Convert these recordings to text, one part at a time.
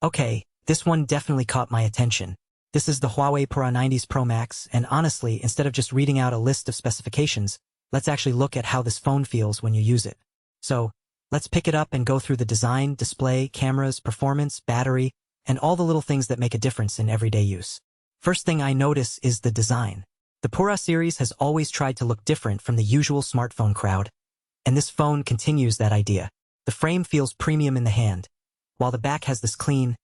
Okay, this one definitely caught my attention. This is the Huawei Pura 90s Pro Max, and honestly, instead of just reading out a list of specifications, let's actually look at how this phone feels when you use it. So, let's pick it up and go through the design, display, cameras, performance, battery, and all the little things that make a difference in everyday use. First thing I notice is the design. The Pura series has always tried to look different from the usual smartphone crowd, and this phone continues that idea. The frame feels premium in the hand, while the back has this clean,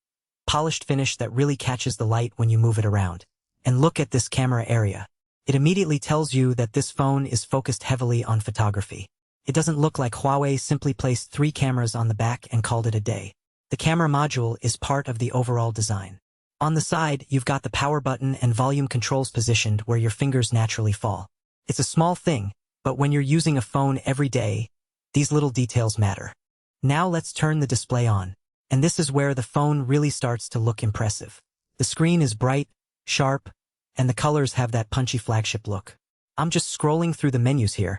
polished finish that really catches the light when you move it around. And look at this camera area. It immediately tells you that this phone is focused heavily on photography. It doesn't look like Huawei simply placed 3 cameras on the back and called it a day. The camera module is part of the overall design. On the side, you've got the power button and volume controls positioned where your fingers naturally fall. It's a small thing, but when you're using a phone every day, these little details matter. Now let's turn the display on, and this is where the phone really starts to look impressive. The screen is bright, sharp, and the colors have that punchy flagship look. I'm just scrolling through the menus here,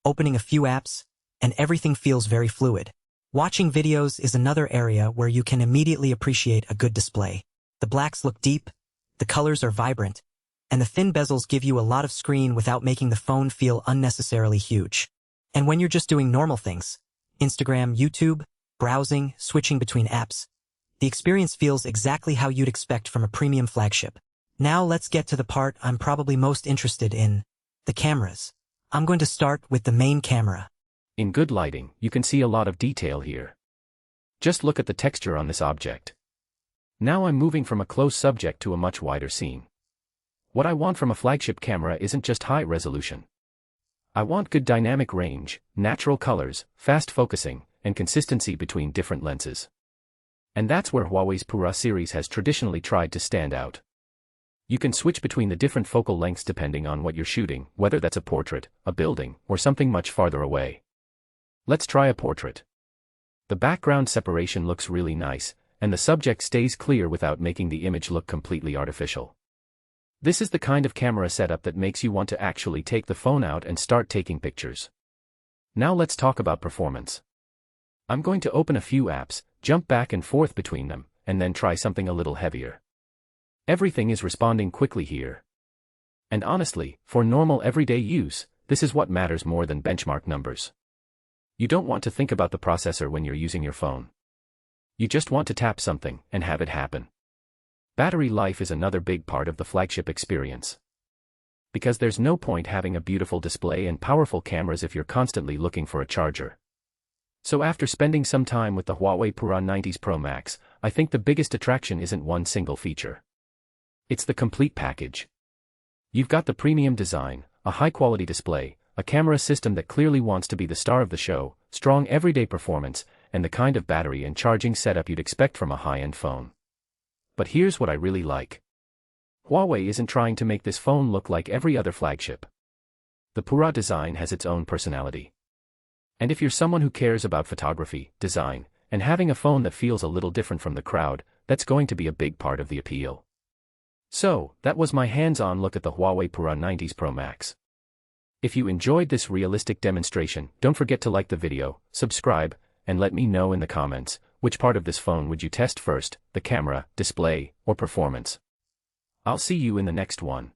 opening a few apps, and everything feels very fluid. Watching videos is another area where you can immediately appreciate a good display. The blacks look deep, the colors are vibrant, and the thin bezels give you a lot of screen without making the phone feel unnecessarily huge. And when you're just doing normal things, Instagram, YouTube, browsing, switching between apps, the experience feels exactly how you'd expect from a premium flagship. Now let's get to the part I'm probably most interested in, the cameras. I'm going to start with the main camera. In good lighting, you can see a lot of detail here. Just look at the texture on this object. Now I'm moving from a close subject to a much wider scene. What I want from a flagship camera isn't just high resolution. I want good dynamic range, natural colors, fast focusing, and consistency between different lenses. And that's where Huawei's Pura series has traditionally tried to stand out. You can switch between the different focal lengths depending on what you're shooting, whether that's a portrait, a building, or something much farther away. Let's try a portrait. The background separation looks really nice, and the subject stays clear without making the image look completely artificial. This is the kind of camera setup that makes you want to actually take the phone out and start taking pictures. Now let's talk about performance. I'm going to open a few apps, jump back and forth between them, and then try something a little heavier. Everything is responding quickly here. And honestly, for normal everyday use, this is what matters more than benchmark numbers. You don't want to think about the processor when you're using your phone. You just want to tap something and have it happen. Battery life is another big part of the flagship experience. Because there's no point having a beautiful display and powerful cameras if you're constantly looking for a charger. So after spending some time with the Huawei Pura 90s Pro Max, I think the biggest attraction isn't one single feature. It's the complete package. You've got the premium design, a high-quality display, a camera system that clearly wants to be the star of the show, strong everyday performance, and the kind of battery and charging setup you'd expect from a high-end phone. But here's what I really like. Huawei isn't trying to make this phone look like every other flagship. The Pura design has its own personality. And if you're someone who cares about photography, design, and having a phone that feels a little different from the crowd, that's going to be a big part of the appeal. So, that was my hands-on look at the Huawei Pura 90s Pro Max. If you enjoyed this realistic demonstration, don't forget to like the video, subscribe, and let me know in the comments, which part of this phone would you test first, the camera, display, or performance? I'll see you in the next one.